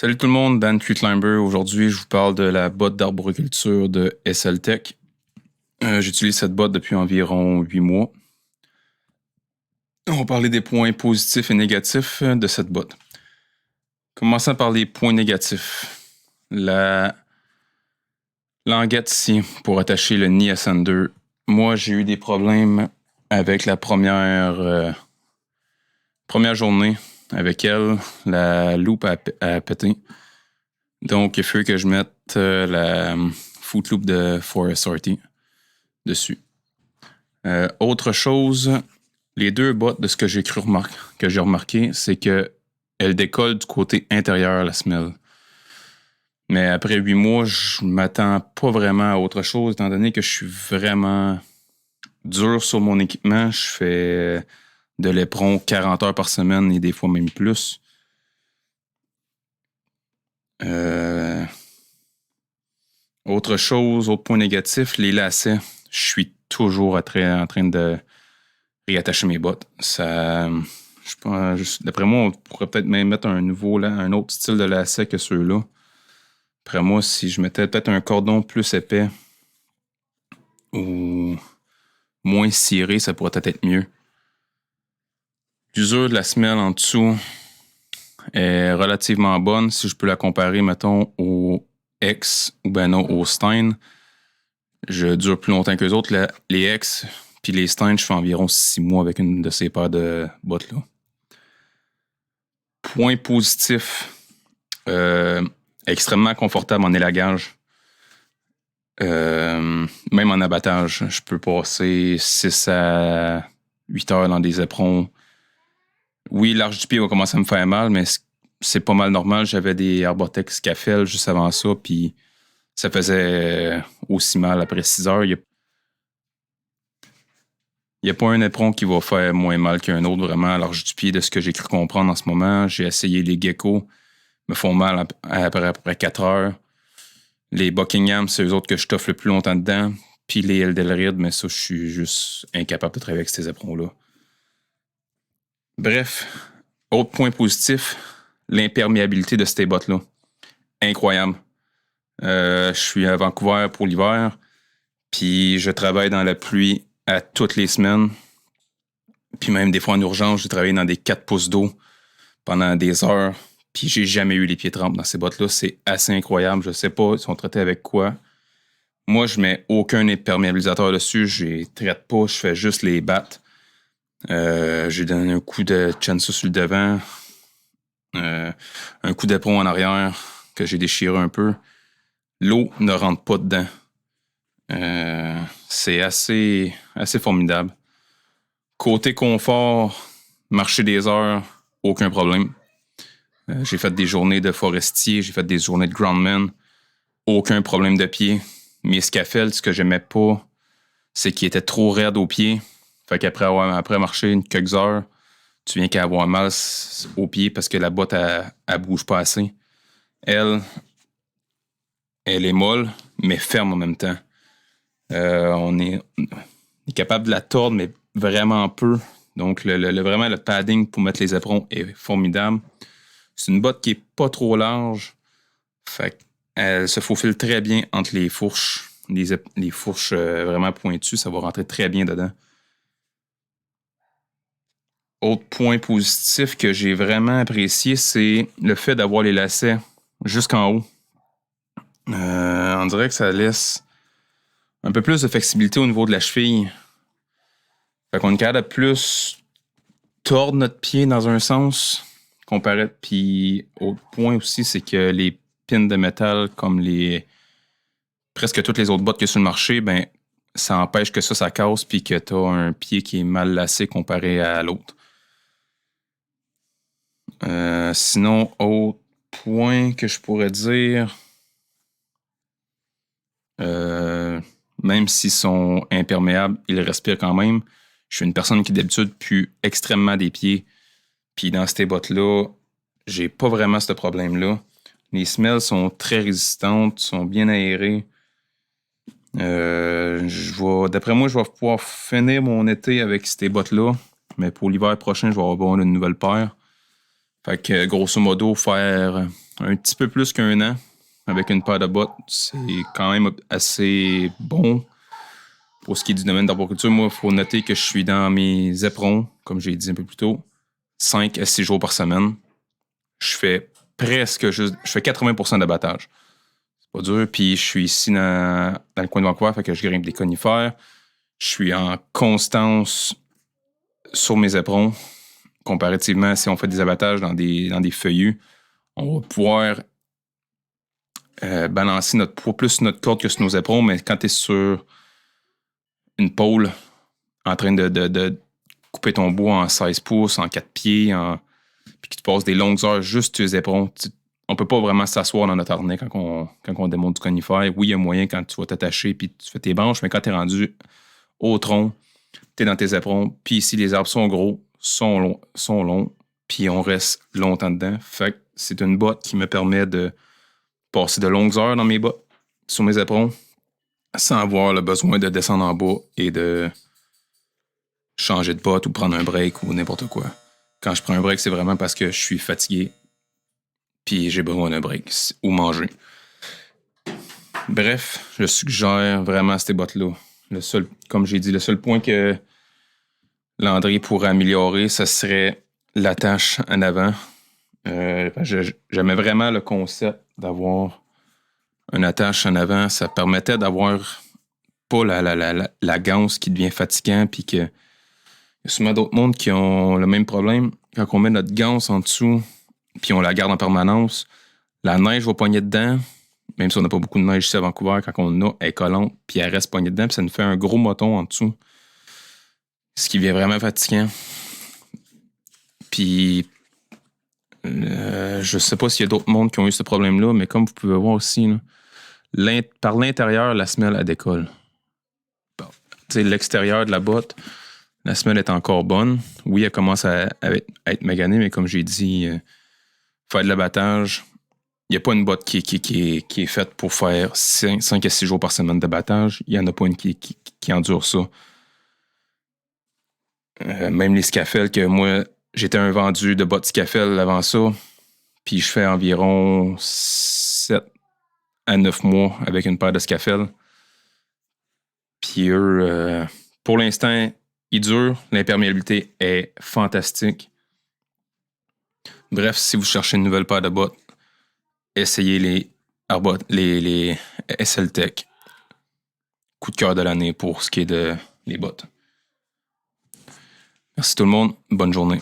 Salut tout le monde, Dan Climber. Aujourd'hui, je vous parle de la botte d'arboriculture de SLTech. J'utilise cette botte depuis environ 8 mois. On va parler des points positifs et négatifs de cette botte. Commençons par les points négatifs. La languette ici pour attacher le nid à Sander. Moi, j'ai eu des problèmes avec la première journée. Avec elle, la loupe a pété. Donc, il faut que je mette la foot loop de Forest RT dessus. Autre chose, les deux bottes de ce que j'ai remarqué, c'est qu'elles décollent du côté intérieur, la semelle. Mais après 8 mois, je m'attends pas vraiment à autre chose, étant donné que je suis vraiment dur sur mon équipement. Je fais de l'éperon 40 heures par semaine et des fois même plus. Autre point négatif, les lacets. Je suis toujours en train de réattacher mes bottes. D'après moi, on pourrait peut-être même mettre un autre style de lacet que ceux-là. Après moi, si je mettais peut-être un cordon plus épais ou moins ciré, ça pourrait peut-être être mieux. L'usure de la semelle en dessous est relativement bonne. Si je peux la comparer, mettons, au X ou ben non, au Stein, je dure plus longtemps que les autres. Les X puis les Stein, je fais environ 6 mois avec une de ces paires de bottes-là. Point positif, extrêmement confortable en élagage. Même en abattage, je peux passer 6 à 8 heures dans des éperons. Oui, l'arche du pied va commencer à me faire mal, mais c'est pas mal normal. J'avais des Arbortex Scafell juste avant ça, puis ça faisait aussi mal après 6 heures. Il n'y a pas un éperon qui va faire moins mal qu'un autre, vraiment, à l'arche du pied, de ce que j'ai cru comprendre en ce moment. J'ai essayé les geckos, me font mal après 4 heures. Les Buckingham, c'est eux autres que je toffe le plus longtemps dedans. Puis les Eldelrid, mais ça, je suis juste incapable de travailler avec ces éperons-là. Bref, autre point positif, l'imperméabilité de ces bottes-là. Incroyable. Je suis à Vancouver pour l'hiver, puis je travaille dans la pluie à toutes les semaines. Puis même des fois en urgence, j'ai travaillé dans des 4 pouces d'eau pendant des heures, puis j'ai jamais eu les pieds trempés dans ces bottes-là. C'est assez incroyable. Je sais pas, ils sont traités avec quoi. Moi, je mets aucun imperméabilisateur dessus, je les traite pas, je fais juste les battre. J'ai donné un coup de Chansu sur le devant, un coup d'éperon en arrière que j'ai déchiré un peu. L'eau ne rentre pas dedans. C'est assez formidable. Côté confort, marcher des heures, aucun problème. J'ai fait des journées de forestier, j'ai fait des journées de groundman, aucun problème de pied. Mes scaffolds, ce que j'aimais pas, c'est qu'ils étaient trop raides aux pieds. Fait qu'après marcher quelques heures, tu viens qu'à avoir mal aux pieds parce que la botte, elle bouge pas assez. Elle est molle, mais ferme en même temps. On est capable de la tordre, mais vraiment peu. Donc, vraiment, le padding pour mettre les éperons est formidable. C'est une botte qui est pas trop large. Fait qu'elle se faufile très bien entre les fourches. Les fourches vraiment pointues, ça va rentrer très bien dedans. Autre point positif que j'ai vraiment apprécié, c'est le fait d'avoir les lacets jusqu'en haut. On dirait que ça laisse un peu plus de flexibilité au niveau de la cheville. Fait qu'on est capable de plus tordre notre pied dans un sens comparé. Puis, autre point aussi, c'est que les pins de métal, comme presque toutes les autres bottes qu'il y a sur le marché, ben, ça empêche que ça casse puis que tu as un pied qui est mal lacé comparé à l'autre. Sinon, autre point que je pourrais dire, même s'ils sont imperméables, ils respirent quand même. Je suis une personne qui d'habitude pue extrêmement des pieds. Puis dans ces bottes-là, j'ai pas vraiment ce problème-là. Les semelles sont très résistantes, sont bien aérées. D'après moi, je vais pouvoir finir mon été avec ces bottes-là. Mais pour l'hiver prochain, je vais avoir une nouvelle paire. Fait que grosso modo, faire un petit peu plus qu'un an avec une paire de bottes. C'est quand même assez bon. Pour ce qui est du domaine d'arboriculture, moi, il faut noter que je suis dans mes éperons, comme j'ai dit un peu plus tôt, 5 à 6 jours par semaine. Je fais je fais 80% d'abattage. C'est pas dur. Puis je suis ici dans le coin de Vancouver, fait que je grimpe des conifères. Je suis en constance sur mes éperons. Comparativement, si on fait des abattages dans des feuillus, on va pouvoir balancer notre poids plus sur notre corde que sur nos éperons, mais quand tu es sur une pôle en train de couper ton bois en 16 pouces, en 4 pieds, puis que tu passes des longues heures juste sur les éperons, on peut pas vraiment s'asseoir dans notre harnais quand on démonte du conifère. Oui, il y a moyen quand tu vas t'attacher puis tu fais tes branches, mais quand tu es rendu au tronc, tu es dans tes éperons, puis si les arbres sont gros, sont longs, puis on reste longtemps dedans. Fait que c'est une botte qui me permet de passer de longues heures dans mes bottes, sur mes éperons, sans avoir le besoin de descendre en bas et de changer de botte ou prendre un break ou n'importe quoi. Quand je prends un break, c'est vraiment parce que je suis fatigué puis j'ai besoin d'un break ou manger. Bref, je suggère vraiment ces bottes-là. Comme j'ai dit, le seul point que Landry pourrait améliorer, ce serait l'attache en avant. J'aimais vraiment le concept d'avoir une attache en avant. Ça permettait d'avoir pas la ganse qui devient fatigant puis que il y a souvent d'autres mondes qui ont le même problème. Quand on met notre ganse en dessous, puis on la garde en permanence, la neige va pogner dedans, même si on n'a pas beaucoup de neige ici à Vancouver, quand on en a, elle est collante, puis elle reste pognée dedans, puis ça nous fait un gros moton en dessous. Ce qui vient vraiment fatigant. Puis, je sais pas s'il y a d'autres mondes qui ont eu ce problème-là, mais comme vous pouvez voir aussi, là, par l'intérieur, la semelle, elle décolle. Bon. L'extérieur de la botte, la semelle est encore bonne. Oui, elle commence à être maganée, mais comme j'ai dit, faire de l'abattage, il n'y a pas une botte qui est faite pour faire 5 à 6 jours par semaine d'abattage. Il n'y en a pas une qui endure ça. Même les scafelles, que moi, j'étais un vendu de bottes scafelles avant ça, puis je fais environ 7 à 9 mois avec une paire de scafelles. Puis eux, pour l'instant, ils durent. L'imperméabilité est fantastique. Bref, si vous cherchez une nouvelle paire de bottes, essayez les SLTech. Coup de cœur de l'année pour ce qui est de les bottes. Merci tout le monde. Bonne journée.